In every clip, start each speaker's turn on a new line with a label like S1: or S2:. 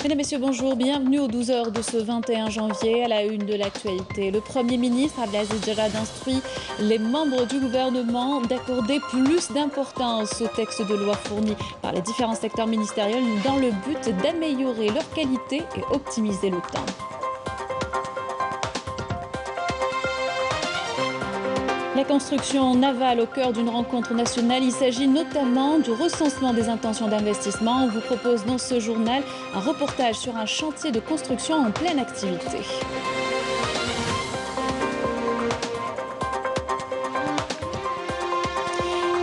S1: Mesdames, Messieurs, bonjour. Bienvenue aux 12 heures de ce 21 janvier à la une de l'actualité. Le Premier ministre Abdelaziz Jarrad instruit les membres du gouvernement d'accorder plus d'importance au texte de loi fourni par les différents secteurs ministériels dans le but d'améliorer leur qualité et optimiser le temps. La construction navale au cœur d'une rencontre nationale, il s'agit notamment du recensement des intentions d'investissement. On vous propose dans ce journal un reportage sur un chantier de construction en pleine activité.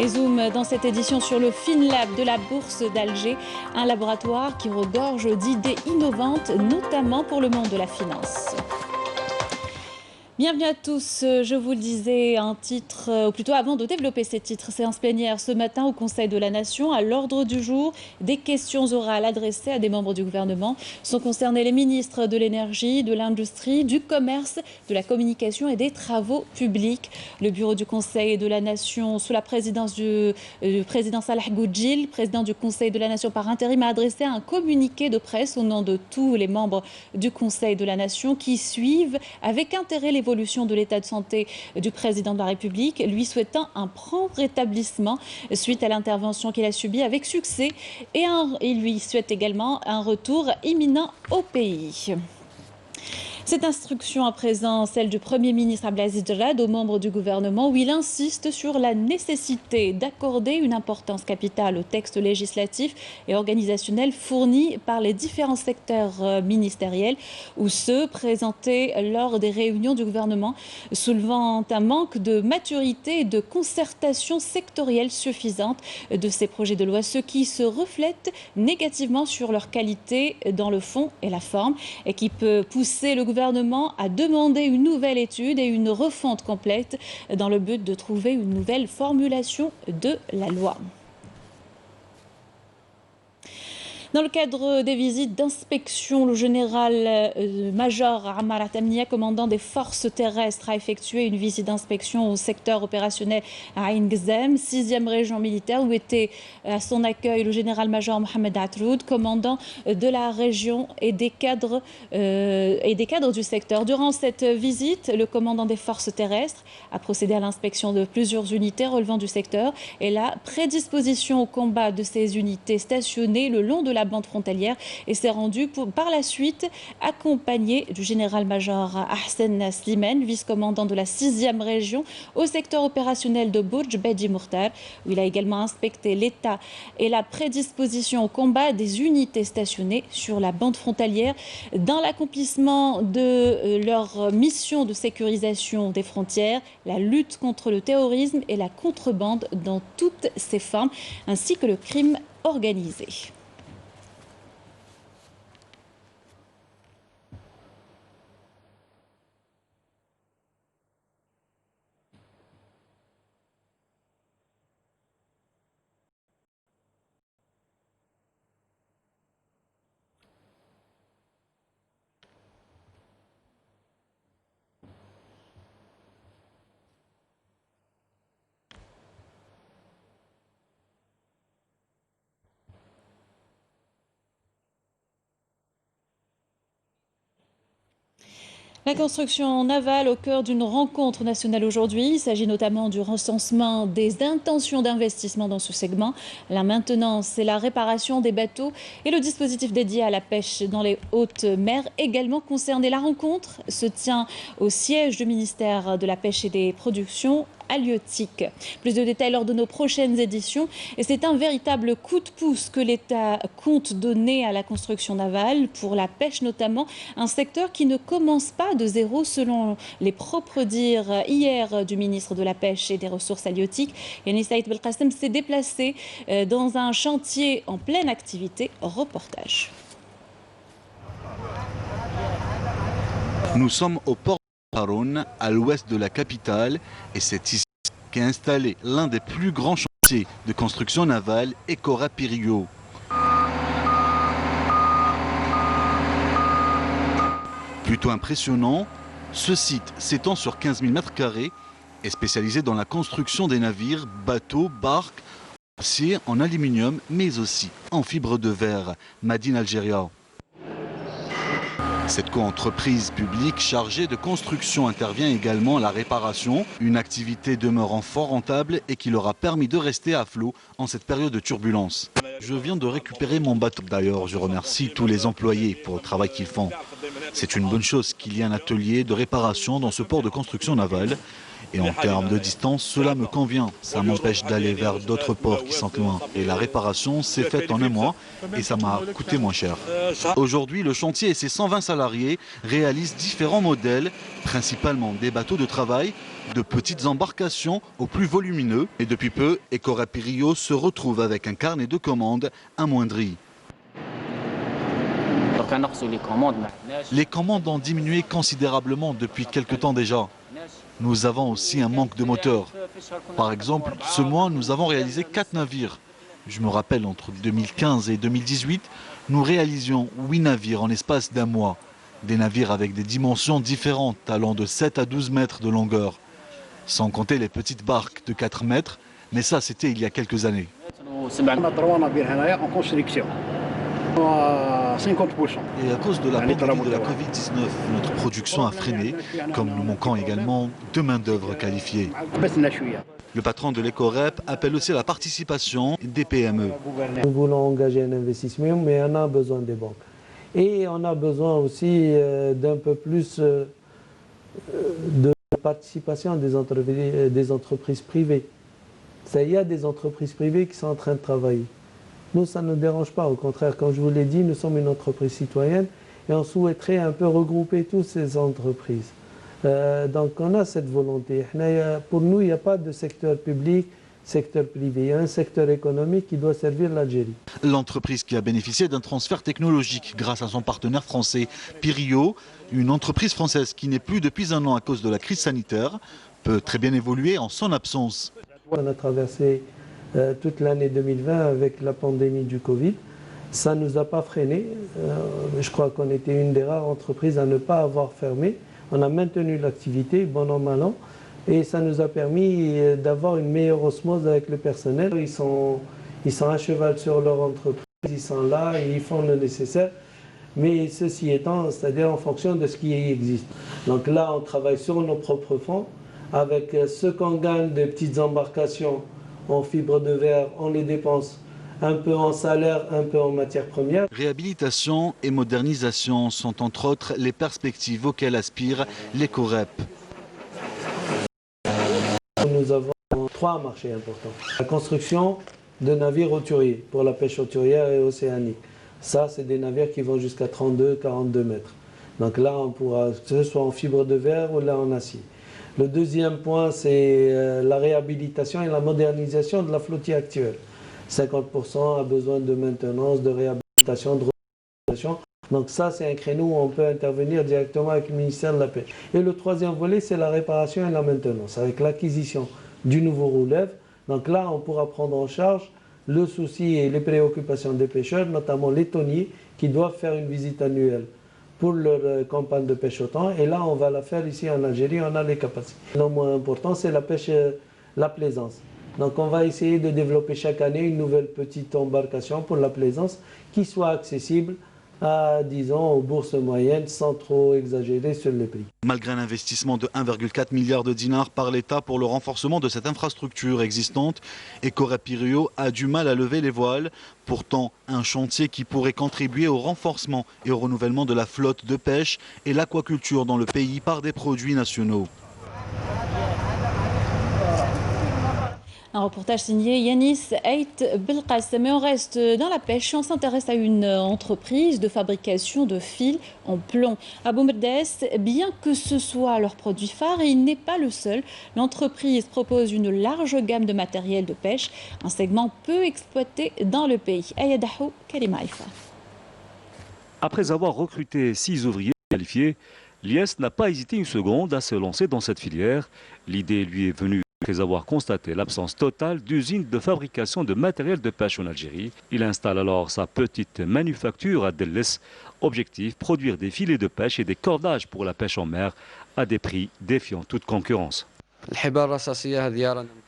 S1: Et zoom dans cette édition sur le FinLab de la Bourse d'Alger, un laboratoire qui regorge d'idées innovantes, notamment pour le monde de la finance. Bienvenue à tous, je vous le disais, un titre, ou plutôt avant de développer ces titres, séance plénière ce matin au Conseil de la Nation. À l'ordre du jour, des questions orales adressées à des membres du gouvernement. Sont concernés les ministres de l'énergie, de l'industrie, du commerce, de la communication et des travaux publics. Le bureau du Conseil de la Nation, sous la présidence du président Salah Goudjil, président du Conseil de la Nation par intérim, a adressé un communiqué de presse au nom de tous les membres du Conseil de la Nation qui suivent avec intérêt l'évolution de l'état de santé du président de la République, lui souhaitant un prompt rétablissement suite à l'intervention qu'il a subie avec succès et il lui souhaite également un retour imminent au pays. Cette instruction à présent, celle du Premier ministre Abdelaziz Jarrad aux membres du gouvernement, où il insiste sur la nécessité d'accorder une importance capitale au texte législatif et organisationnel fourni par les différents secteurs ministériels ou ceux présentés lors des réunions du gouvernement, soulevant un manque de maturité et de concertation sectorielle suffisante de ces projets de loi, ce qui se reflète négativement sur leur qualité dans le fond et la forme et qui peut pousser le gouvernement a demandé une nouvelle étude et une refonte complète dans le but de trouver une nouvelle formulation de la loi. Dans le cadre des visites d'inspection, le général-major Ammar Atamnia, commandant des forces terrestres, a effectué une visite d'inspection au secteur opérationnel à Ain Ghazem, 6e région militaire, où était à son accueil le général-major Mohamed Atroud, commandant de la région et des cadres du secteur. Durant cette visite, le commandant des forces terrestres a procédé à l'inspection de plusieurs unités relevant du secteur et la prédisposition au combat de ces unités stationnées le long de la bande frontalière et s'est rendu par la suite accompagné du général-major Ahsen Slimane, vice-commandant de la 6e région au secteur opérationnel de Bourj Bedi Mourtar, où il a également inspecté l'état et la prédisposition au combat des unités stationnées sur la bande frontalière dans l'accomplissement de leur mission de sécurisation des frontières, la lutte contre le terrorisme et la contrebande dans toutes ses formes, ainsi que le crime organisé. La construction navale au cœur d'une rencontre nationale aujourd'hui. Il s'agit notamment du recensement des intentions d'investissement dans ce segment, la maintenance et la réparation des bateaux et le dispositif dédié à la pêche dans les hautes mers également concernés. La rencontre se tient au siège du ministère de la Pêche et des Productions halieutiques. Plus de détails lors de nos prochaines éditions. Et c'est un véritable coup de pouce que l'État compte donner à la construction navale, pour la pêche notamment, un secteur qui ne commence pas de zéro selon les propres dires hier du ministre de la Pêche et des Ressources halieutiques. Yanis Saïd Belkacem s'est déplacé dans un chantier en pleine activité. Reportage.
S2: Nous sommes au port de Haroun, à l'ouest de la capitale, et c'est ici qu'est installé l'un des plus grands chantiers de construction navale, Ecora Pirigo. Plutôt impressionnant, ce site s'étend sur 15 000 m² et spécialisé dans la construction des navires, bateaux, barques, en acier, en aluminium, mais aussi en fibre de verre. Madine Algéria. Cette coentreprise publique chargée de construction intervient également à la réparation, une activité demeurant fort rentable et qui leur a permis de rester à flot en cette période de turbulence. Je viens de récupérer mon bateau. D'ailleurs, je remercie tous les employés pour le travail qu'ils font. C'est une bonne chose qu'il y ait un atelier de réparation dans ce port de construction navale. Et en termes de distance, cela me convient. Ça m'empêche d'aller vers d'autres ports qui sont loin. Et la réparation s'est faite en un mois et ça m'a coûté moins cher. Aujourd'hui, le chantier et ses 120 salariés réalisent différents modèles, principalement des bateaux de travail, de petites embarcations aux plus volumineux. Et depuis peu, Ecorep Rio se retrouve avec un carnet de commandes amoindri. Les commandes ont diminué considérablement depuis quelque temps déjà. Nous avons aussi un manque de moteurs. Par exemple, ce mois, nous avons réalisé 4 navires. Je me rappelle, entre 2015 et 2018, nous réalisions 8 navires en l'espace d'un mois. Des navires avec des dimensions différentes, allant de 7 à 12 mètres de longueur. Sans compter les petites barques de 4 mètres, mais ça, c'était il y a quelques années. Et à cause de la pandémie de la Covid-19, notre production a freiné, comme nous manquons également de main-d'œuvre qualifiée. Le patron de l'Ecorep appelle aussi à la participation des PME.
S3: Nous voulons engager un investissement, mais on a besoin des banques. Et on a besoin aussi d'un peu plus de participation des entreprises privées. Il y a des entreprises privées qui sont en train de travailler. Nous, ça ne nous dérange pas. Au contraire, comme je vous l'ai dit, nous sommes une entreprise citoyenne et on souhaiterait un peu regrouper toutes ces entreprises. Donc on a cette volonté. Pour nous, il n'y a pas de secteur public, secteur privé. Il y a un secteur économique qui doit servir l'Algérie.
S2: L'entreprise qui a bénéficié d'un transfert technologique grâce à son partenaire français Pirio, une entreprise française qui n'est plus depuis un an à cause de la crise sanitaire, peut très bien évoluer en son absence.
S3: On a traversé toute l'année 2020 avec la pandémie du Covid. Ça ne nous a pas freiné. Je crois qu'on était une des rares entreprises à ne pas avoir fermé. On a maintenu l'activité, bon an, mal an, et ça nous a permis d'avoir une meilleure osmose avec le personnel. Ils sont à cheval sur leur entreprise, ils sont là et ils font le nécessaire. Mais ceci étant, c'est-à-dire en fonction de ce qui existe. Donc là, on travaille sur nos propres fonds. Avec ce qu'on gagne des petites embarcations en fibre de verre, on les dépense un peu en salaire, un peu en matières premières.
S2: Réhabilitation et modernisation sont entre autres les perspectives auxquelles aspire l'Ecorep.
S3: Nous avons 3 marchés importants. La construction de navires hauturiers pour la pêche hauturière et océanique. Ça, c'est des navires qui vont jusqu'à 32-42 mètres. Donc là, on pourra, que ce soit en fibre de verre ou là en acier. Le deuxième point, c'est la réhabilitation et la modernisation de la flottille actuelle. 50% a besoin de maintenance, de réhabilitation, de revitalisation. Donc ça, c'est un créneau où on peut intervenir directement avec le ministère de la Pêche. Et le troisième volet, c'est la réparation et la maintenance, avec l'acquisition du nouveau roulève. Donc là, on pourra prendre en charge le souci et les préoccupations des pêcheurs, notamment les thoniers, qui doivent faire une visite annuelle pour leur campagne de pêche au thon. Et là, on va la faire ici en Algérie, on a les capacités. Le moins important, c'est la pêche, la plaisance. Donc on va essayer de développer chaque année une nouvelle petite embarcation pour la plaisance qui soit accessible à, disons, aux bourses moyennes sans trop exagérer sur les prix.
S2: Malgré un investissement de 1,4 milliard de dinars par l'État pour le renforcement de cette infrastructure existante, Ecorep Rio a du mal à lever les voiles. Pourtant, un chantier qui pourrait contribuer au renforcement et au renouvellement de la flotte de pêche et l'aquaculture dans le pays par des produits nationaux.
S1: Un reportage signé Yanis Ait Belkacem. Mais on reste dans la pêche. On s'intéresse à une entreprise de fabrication de fils en plomb. À Boumerdès, bien que ce soit leur produit phare, il n'est pas le seul. L'entreprise propose une large gamme de matériel de pêche, un segment peu exploité dans le pays. Ayadahou Kalimaïfa.
S4: Après avoir recruté 6 ouvriers qualifiés, l'IS n'a pas hésité une seconde à se lancer dans cette filière. L'idée lui est venue après avoir constaté l'absence totale d'usines de fabrication de matériel de pêche en Algérie. Il installe alors sa petite manufacture à Delès. Objectif, produire des filets de pêche et des cordages pour la pêche en mer à des prix défiant toute concurrence.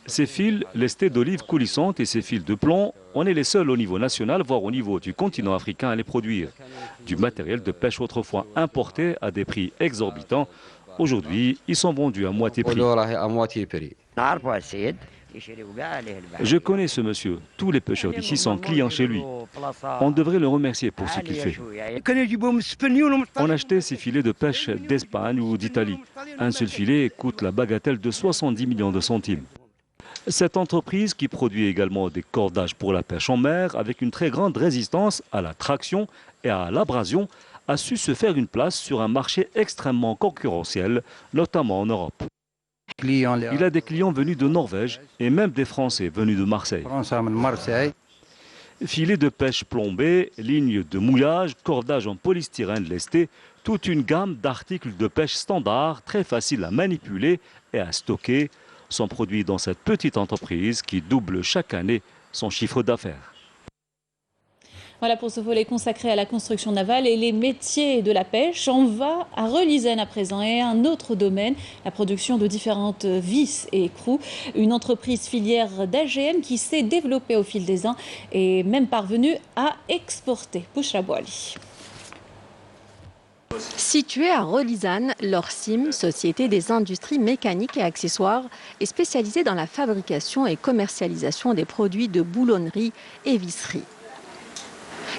S4: Ces fils, lestés d'olives coulissantes et ces fils de plomb On est les seuls au niveau national, voire au niveau du continent africain à les produire. Du matériel de pêche autrefois importé à des prix exorbitants. Aujourd'hui, ils sont vendus à moitié prix. Je connais ce monsieur. Tous les pêcheurs d'ici sont clients chez lui. On devrait le remercier pour ce qu'il fait. On achetait ces filets de pêche d'Espagne ou d'Italie. Un seul filet coûte la bagatelle de 70 millions de centimes. Cette entreprise, qui produit également des cordages pour la pêche en mer, avec une très grande résistance à la traction et à l'abrasion, a su se faire une place sur un marché extrêmement concurrentiel, notamment en Europe. Il a des clients venus de Norvège et même des Français venus de Marseille. Filets de pêche plombés, lignes de mouillage, cordages en polystyrène lesté, toute une gamme d'articles de pêche standard, très faciles à manipuler et à stocker, sont produits dans cette petite entreprise qui double chaque année son chiffre d'affaires.
S1: Voilà pour ce volet consacré à la construction navale et les métiers de la pêche. On va à Relizane à présent et un autre domaine, la production de différentes vis et écrous. Une entreprise filière d'AGM qui s'est développée au fil des ans et même parvenue à exporter. Bouchra Bouali.
S5: Située à Relizane, l'Orsim, société des industries mécaniques et accessoires, est spécialisée dans la fabrication et commercialisation des produits de boulonnerie et visserie.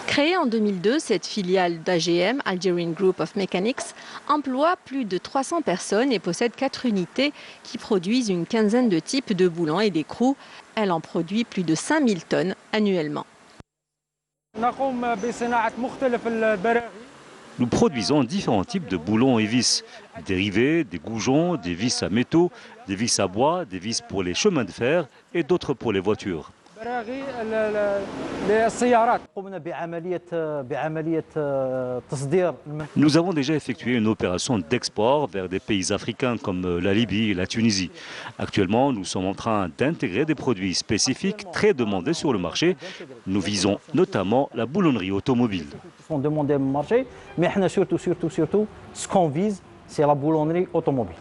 S5: Créée en 2002, cette filiale d'AGM, Algerian Group of Mechanics, emploie plus de 300 personnes et possède 4 unités qui produisent une quinzaine de types de boulons et d'écrous. Elle en produit plus de 5000 tonnes annuellement.
S4: Nous produisons différents types de boulons et vis, dérivés, des goujons, des vis à métaux, des vis à bois, des vis pour les chemins de fer et d'autres pour les voitures. Nous avons déjà effectué une opération d'export vers des pays africains comme la Libye et la Tunisie. Actuellement, nous sommes en train d'intégrer des produits spécifiques très demandés sur le marché. Nous visons notamment la boulonnerie automobile.
S6: Sont demandés au marché, mais surtout, ce qu'on vise, c'est la boulonnerie automobile.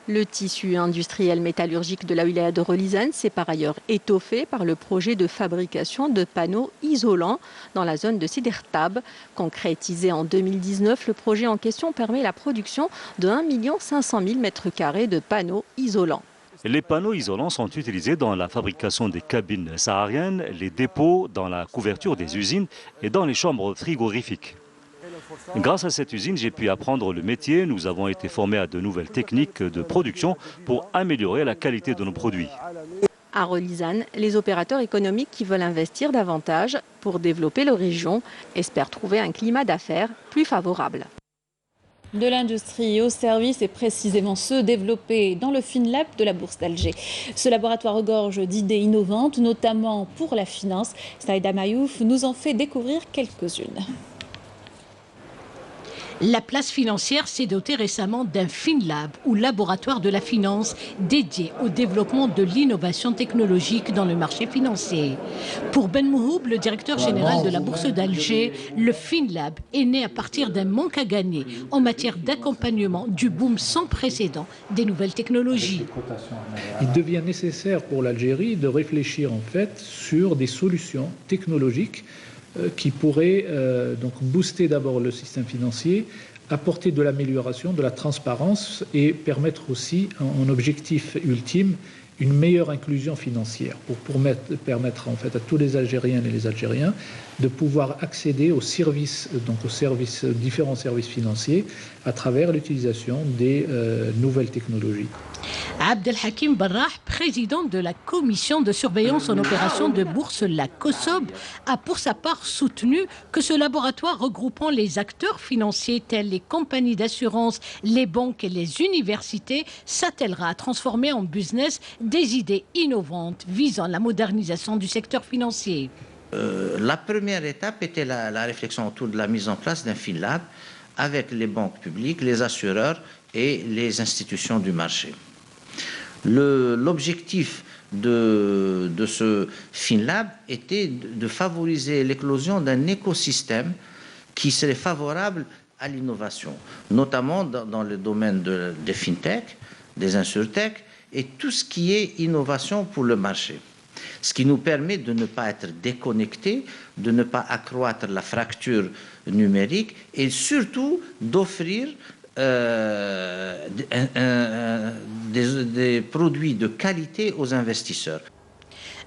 S5: Le tissu industriel métallurgique de la wilaya de Relizane s'est par ailleurs étoffé par le projet de fabrication de panneaux isolants dans la zone de Sidertab. Concrétisé en 2019, le projet en question permet la production de 1 500 000 m² de panneaux isolants.
S4: Les panneaux isolants sont utilisés dans la fabrication des cabines sahariennes, les dépôts, dans la couverture des usines et dans les chambres frigorifiques. Grâce à cette usine, j'ai pu apprendre le métier. Nous avons été formés à de nouvelles techniques de production pour améliorer la qualité de nos produits.
S5: À Relizane, les opérateurs économiques qui veulent investir davantage pour développer leur région espèrent trouver un climat d'affaires plus favorable.
S1: De l'industrie au service et précisément ceux développés dans le FinLab de la Bourse d'Alger. Ce laboratoire regorge d'idées innovantes, notamment pour la finance. Saïda Mayouf nous en fait découvrir quelques-unes.
S7: La place financière s'est dotée récemment d'un FinLab, ou laboratoire de la finance, dédié au développement de l'innovation technologique dans le marché financier. Pour Ben Mouhoub, le directeur général de la Bourse d'Alger, le FinLab est né à partir d'un manque à gagner en matière d'accompagnement du boom sans précédent des nouvelles technologies.
S8: Il devient nécessaire pour l'Algérie de réfléchir en fait sur des solutions technologiques qui pourrait donc booster d'abord le système financier, apporter de l'amélioration, de la transparence et permettre aussi, en objectif ultime, une meilleure inclusion financière pour permettre en fait à tous les Algériennes et les Algériens de pouvoir accéder aux services, différents services financiers à travers l'utilisation des nouvelles technologies.
S7: Abdelhakim Barrah, président de la commission de surveillance en opération de bourse, la COSOB, a pour sa part soutenu que ce laboratoire regroupant les acteurs financiers tels les compagnies d'assurance, les banques et les universités s'attellera à transformer en business des idées innovantes visant la modernisation du secteur financier.
S9: La première étape était la réflexion autour de la mise en place d'un FinLab avec les banques publiques, les assureurs et les institutions du marché. L'objectif de ce FinLab était de favoriser l'éclosion d'un écosystème qui serait favorable à l'innovation, notamment dans le domaine des fintech, des insurtech et tout ce qui est innovation pour le marché. Ce qui nous permet de ne pas être déconnectés, de ne pas accroître la fracture numérique et surtout d'offrir des produits de qualité aux investisseurs.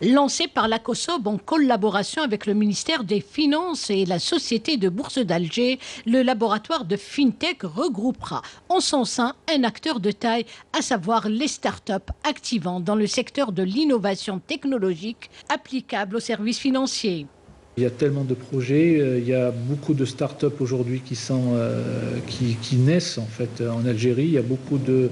S7: Lancé par la COSOB en collaboration avec le ministère des Finances et la Société de Bourse d'Alger, le laboratoire de FinTech regroupera en son sein un acteur de taille, à savoir les startups activant dans le secteur de l'innovation technologique applicable aux services financiers.
S8: Il y a tellement de projets, il y a beaucoup de start-up aujourd'hui qui naissent en fait en Algérie. Il y a beaucoup de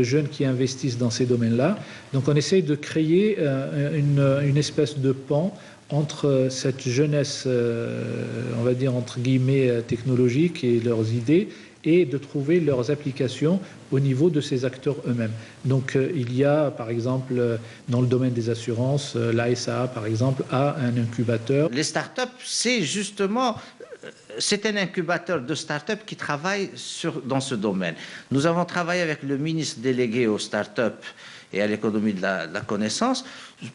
S8: jeunes qui investissent dans ces domaines-là. Donc on essaye de créer une espèce de pont entre cette jeunesse, on va dire entre guillemets technologique et leurs idées, et de trouver leurs applications au niveau de ces acteurs eux-mêmes. Donc il y a par exemple dans le domaine des assurances, l'ASA par exemple a un incubateur.
S9: Les startups, c'est justement un incubateur de startups qui travaille dans ce domaine. Nous avons travaillé avec le ministre délégué aux startups et à l'économie de la connaissance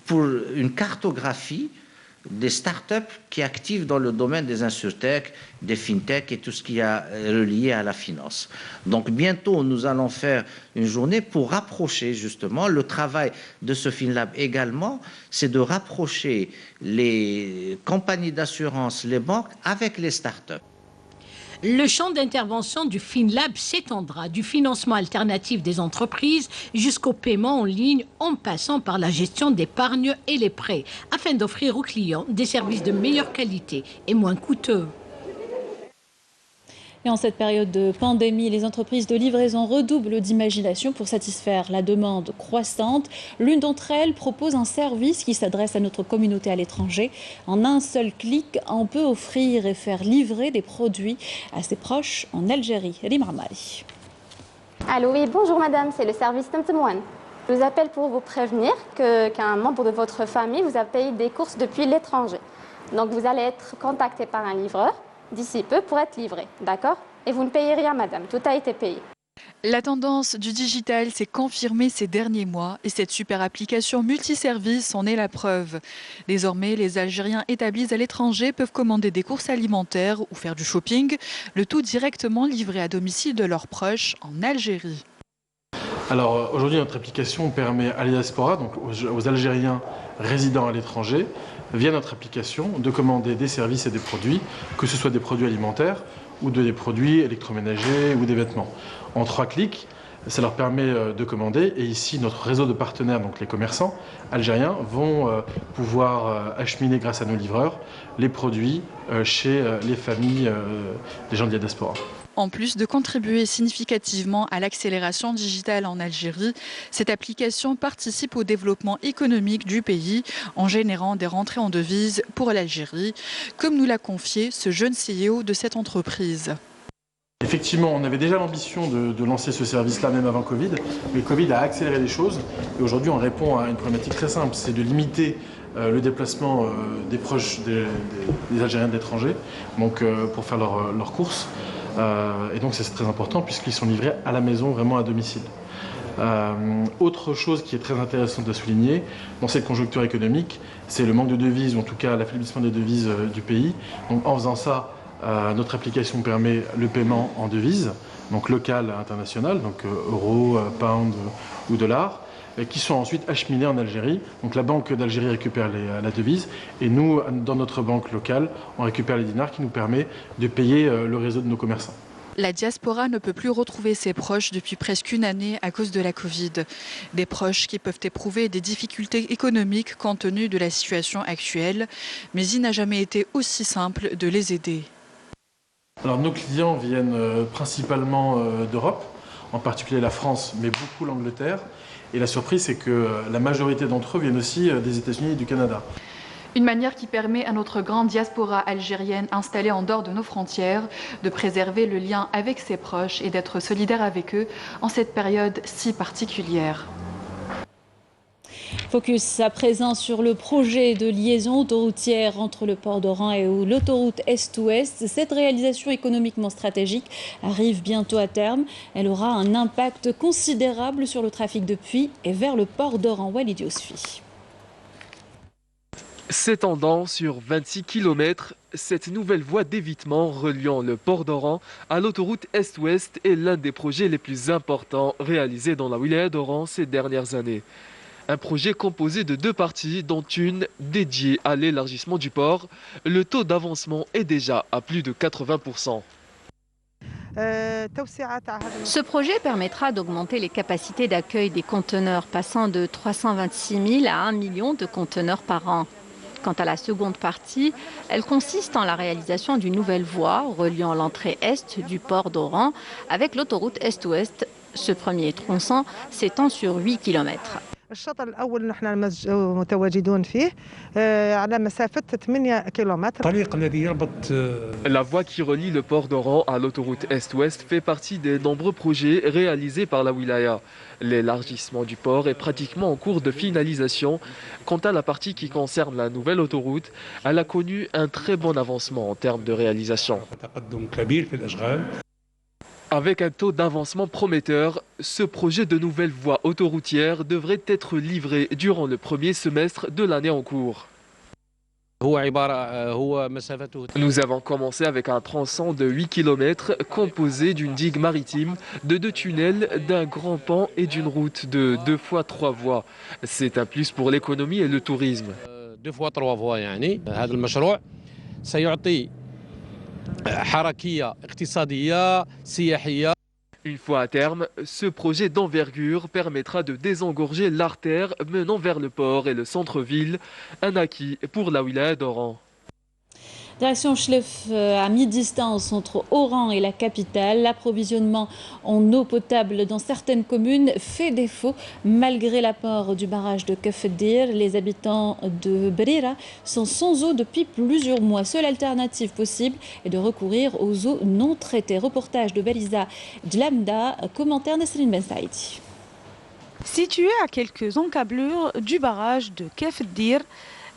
S9: pour une cartographie des startups qui activent dans le domaine des insurtech, des fintech et tout ce qui est relié à la finance. Donc bientôt, nous allons faire une journée pour rapprocher justement le travail de ce FinLab également, c'est de rapprocher les compagnies d'assurance, les banques avec les startups.
S7: Le champ d'intervention du FinLab s'étendra du financement alternatif des entreprises jusqu'au paiement en ligne en passant par la gestion d'épargne et les prêts afin d'offrir aux clients des services de meilleure qualité et moins coûteux.
S1: Et en cette période de pandémie, les entreprises de livraison redoublent d'imagination pour satisfaire la demande croissante. L'une d'entre elles propose un service qui s'adresse à notre communauté à l'étranger. En un seul clic, on peut offrir et faire livrer des produits à ses proches en Algérie. Rima Amari.
S10: Allô, oui, bonjour madame, c'est le service Temtemouane. Je vous appelle pour vous prévenir qu'un membre de votre famille vous a payé des courses depuis l'étranger. Donc vous allez être contacté par un livreur d'ici peu pour être livré, d'accord? Et vous ne payez rien, madame, tout a été payé.
S11: La tendance du digital s'est confirmée ces derniers mois et cette super application multiservice en est la preuve. Désormais, les Algériens établis à l'étranger peuvent commander des courses alimentaires ou faire du shopping, le tout directement livré à domicile de leurs proches en Algérie.
S12: Alors aujourd'hui, notre application permet à la diaspora, donc aux Algériens résidant à l'étranger, via notre application, de commander des services et des produits, que ce soit des produits alimentaires ou des produits électroménagers ou des vêtements. En 3 clics, ça leur permet de commander et ici, notre réseau de partenaires, donc les commerçants algériens, vont pouvoir acheminer grâce à nos livreurs les produits chez les familles des gens de la diaspora.
S11: En plus de contribuer significativement à l'accélération digitale en Algérie, cette application participe au développement économique du pays en générant des rentrées en devises pour l'Algérie, comme nous l'a confié ce jeune CEO de cette entreprise.
S12: Effectivement, on avait déjà l'ambition de lancer ce service-là même avant Covid, mais Covid a accéléré les choses et aujourd'hui on répond à une problématique très simple, c'est de limiter le déplacement des proches des Algériens de l'étranger, donc pour faire leurs courses. Et donc c'est très important puisqu'ils sont livrés à la maison, vraiment à domicile. Autre chose qui est très intéressante à souligner dans cette conjoncture économique, c'est le manque de devises, ou en tout cas l'affaiblissement des devises du pays. Donc en faisant ça, notre application permet le paiement en devises, donc locales, internationales, donc euros, pounds ou dollars, qui sont ensuite acheminés en Algérie. Donc la Banque d'Algérie récupère la devise et nous, dans notre banque locale, on récupère les dinars qui nous permet de payer le réseau de nos commerçants.
S11: La diaspora ne peut plus retrouver ses proches depuis presque une année à cause de la Covid. Des proches qui peuvent éprouver des difficultés économiques compte tenu de la situation actuelle, mais il n'a jamais été aussi simple de les aider.
S12: Alors nos clients viennent principalement d'Europe, en particulier la France, mais beaucoup l'Angleterre. Et la surprise, c'est que la majorité d'entre eux viennent aussi des États-Unis et du Canada.
S11: Une manière qui permet à notre grande diaspora algérienne installée en dehors de nos frontières de préserver le lien avec ses proches et d'être solidaire avec eux en cette période si particulière.
S1: Focus à présent sur le projet de liaison autoroutière entre le port d'Oran et l'autoroute Est-Ouest. Cette réalisation économiquement stratégique arrive bientôt à terme. Elle aura un impact considérable sur le trafic depuis et vers le port d'Oran. Walid Yousfi.
S13: S'étendant sur 26 km, cette nouvelle voie d'évitement reliant le port d'Oran à l'autoroute Est-Ouest est l'un des projets les plus importants réalisés dans la wilaya d'Oran ces dernières années. Un projet composé de 2 parties, dont une dédiée à l'élargissement du port. Le taux d'avancement est déjà à plus de 80%.
S5: Ce projet permettra d'augmenter les capacités d'accueil des conteneurs, passant de 326 000 à 1 million de conteneurs par an. Quant à la seconde partie, elle consiste en la réalisation d'une nouvelle voie reliant l'entrée est du port d'Oran avec l'autoroute Est-Ouest. Ce premier tronçon s'étend sur 8 km.
S14: الشاطئ الأول نحن متواجدون فيه على مسافة 8 كيلومتر.
S13: الطريق الذي يربط La voie qui relie le port d'Oran à l'autoroute Est-Ouest fait partie des nombreux projets réalisés par la wilaya. L'élargissement du port est pratiquement en cours de finalisation. Quant à la partie qui concerne la nouvelle autoroute, elle a connu un très bon avancement en termes de réalisation. Avec un taux d'avancement prometteur, ce projet de nouvelle voie autoroutière devrait être livré durant le premier semestre de l'année en cours. Nous avons commencé avec un tronçon de 8 km composé d'une digue maritime, de 2 tunnels, d'un grand pont et d'une route de 2 fois 3 voies. C'est un plus pour l'économie et le tourisme.
S15: 2 fois 3 voies يعني هذا المشروع سيعطي حركية اقتصادية سياحية.
S13: Une fois à terme, ce projet d'envergure permettra de désengorger l'artère menant vers le port et le centre-ville, un acquis pour la wilaya d'Oran.
S1: Direction Chlef, à mi-distance entre Oran et la capitale, l'approvisionnement en eau potable dans certaines communes fait défaut. Malgré l'apport du barrage de Kefdir, les habitants de Brira sont sans eau depuis plusieurs mois. Seule alternative possible est de recourir aux eaux non traitées. Reportage de Baliza Dlamda, commentaire Nesrine Ben Saïdi.
S16: Située à quelques encablures du barrage de Kefdir,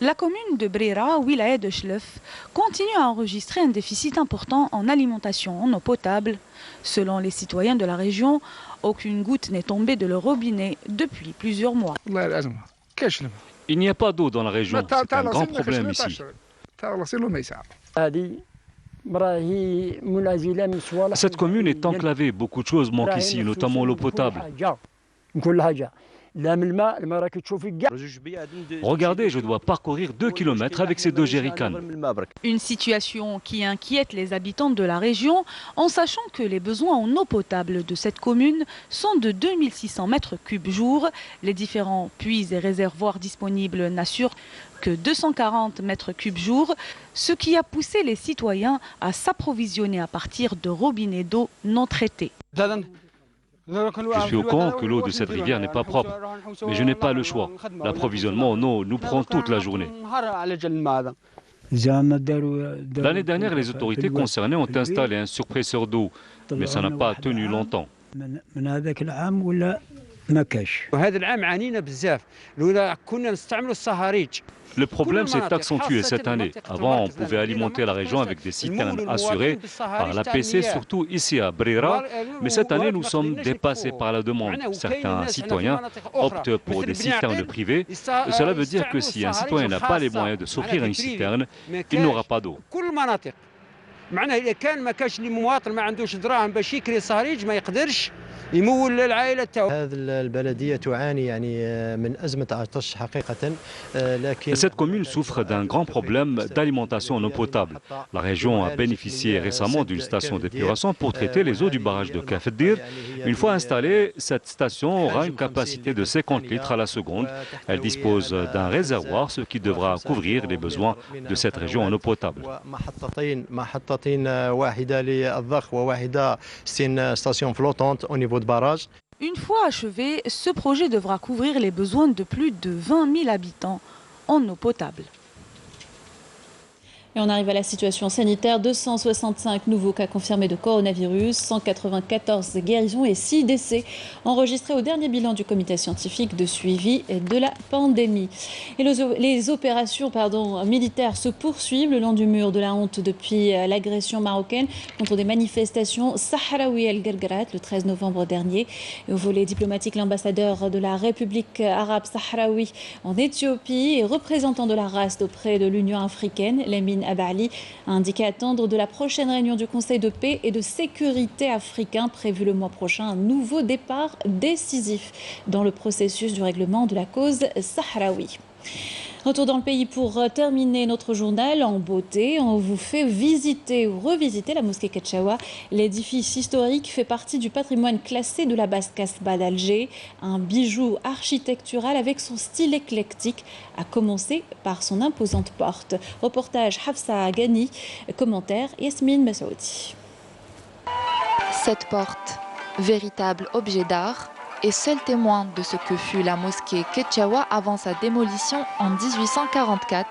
S16: la commune de Brira, wilaya de Chlef, continue à enregistrer un déficit important en alimentation en eau potable. Selon les citoyens de la région, aucune goutte n'est tombée de leur robinet depuis plusieurs mois.
S4: Il n'y a pas d'eau dans la région, c'est un grand problème ici. Cette commune est enclavée, beaucoup de choses manquent ici, notamment l'eau potable. Regardez, je dois parcourir 2 km avec ces 2 jerrycans.
S16: Une situation qui inquiète les habitants de la région, en sachant que les besoins en eau potable de cette commune sont de 2600 mètres cubes jour. Les différents puits et réservoirs disponibles n'assurent que 240 mètres cubes jour, ce qui a poussé les citoyens à s'approvisionner à partir de robinets d'eau non traités.
S4: Je suis au courant que l'eau de cette rivière n'est pas propre, mais je n'ai pas le choix. L'approvisionnement en eau nous prend toute la journée. L'année dernière, les autorités concernées ont installé un surpresseur d'eau, mais ça n'a pas tenu longtemps. Le problème s'est accentué cette année. Avant, on pouvait alimenter la région avec des citernes assurées par l'APC, surtout ici à Brira. Mais cette année, nous sommes dépassés par la demande. Certains citoyens optent pour des citernes privées. Cela veut dire que si un citoyen n'a pas les moyens de s'offrir une citerne, il n'aura pas d'eau.
S15: معناها إذا كان ما كانش اللي مواطن ما عندوش دراهم باش يكري صهريج ما يقدرش يمول العائلة تاعو.
S17: هذه البلدية تعاني يعني من أزمة عطش حقيقة.
S4: Cette commune souffre d'un grand problème d'alimentation en eau potable. La région a bénéficié récemment d'une station d'épuration pour traiter les eaux du barrage de Kefdir. Une fois installée, cette station aura une capacité de 50 litres à la seconde. Elle dispose d'un réservoir, ce qui devra couvrir les besoins de cette région en eau potable.
S16: Une fois achevé, ce projet devra couvrir les besoins de plus de 20 000 habitants en eau potable.
S1: Et on arrive à la situation sanitaire. 265 nouveaux cas confirmés de coronavirus, 194 guérisons et 6 décès enregistrés au dernier bilan du comité scientifique de suivi de la pandémie. Et les opérations militaires se poursuivent le long du mur de la honte depuis l'agression marocaine contre des manifestations sahraouis el-Gargarat le 13 novembre dernier. Et au volet diplomatique, l'ambassadeur de la République arabe sahraoui en Éthiopie et représentant de la race auprès de l'Union africaine, Lamine Abali, a indiqué attendre de la prochaine réunion du Conseil de paix et de sécurité africain prévu le mois prochain un nouveau départ décisif dans le processus du règlement de la cause sahraoui. Retour dans le pays pour terminer notre journal en beauté. On vous fait visiter ou revisiter la mosquée Ketchaoua. L'édifice historique fait partie du patrimoine classé de la basse Casbah d'Alger. Un bijou architectural avec son style éclectique, à commencer par son imposante porte. Reportage Hafsa Ghani, commentaire Yasmine Massaoudi.
S18: Cette porte, véritable objet d'art, est seul témoin de ce que fut la mosquée Ketchaoua avant sa démolition en 1844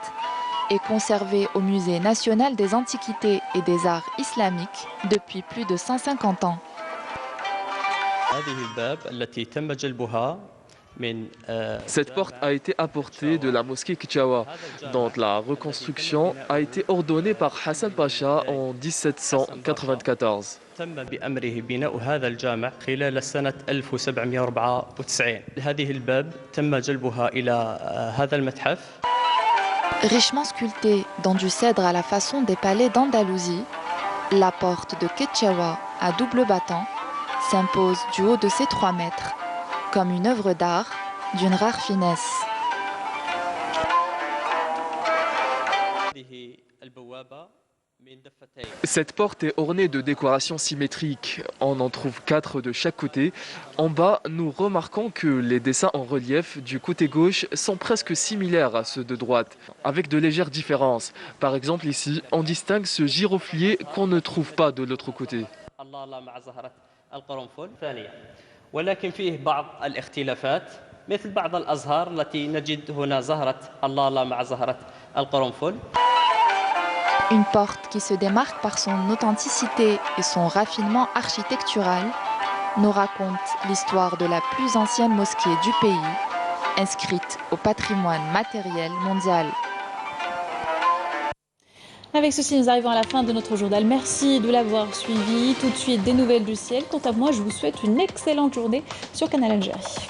S18: et conservée au Musée national des antiquités et des arts islamiques depuis plus de 150 ans.
S13: Cette porte a été apportée de la mosquée Ketchaoua, dont la reconstruction a été ordonnée par Hassan Pacha en 1794.
S19: تم بأمره بناء هذا الجامع خلال سنة 1794. هذه الباب تم جلبها إلى هذا المتحف.
S18: Richement sculptée dans du cèdre à la façon des palais d'Andalousie, la porte de Ketchaoua à double battant s'impose du haut de ses 3 mètres, comme une œuvre d'art d'une rare finesse.
S13: Cette porte est ornée de décorations symétriques. On en trouve 4 de chaque côté. En bas, nous remarquons que les dessins en relief du côté gauche sont presque similaires à ceux de droite, avec de légères différences. Par exemple, ici, on distingue ce giroflier qu'on ne trouve pas de l'autre côté.
S19: ولكن فيه بعض الاختلافات مثل بعض الأزهار التي نجد هنا زهرة الله مع زهرة القرنفل.
S18: Une porte qui se démarque par son authenticité et son raffinement architectural nous raconte l'histoire de la plus ancienne mosquée du pays, inscrite au patrimoine matériel mondial.
S1: Avec ceci, nous arrivons à la fin de notre journal. Merci de l'avoir suivi. Tout de suite, des nouvelles du ciel. Quant à moi, je vous souhaite une excellente journée sur Canal Algérie.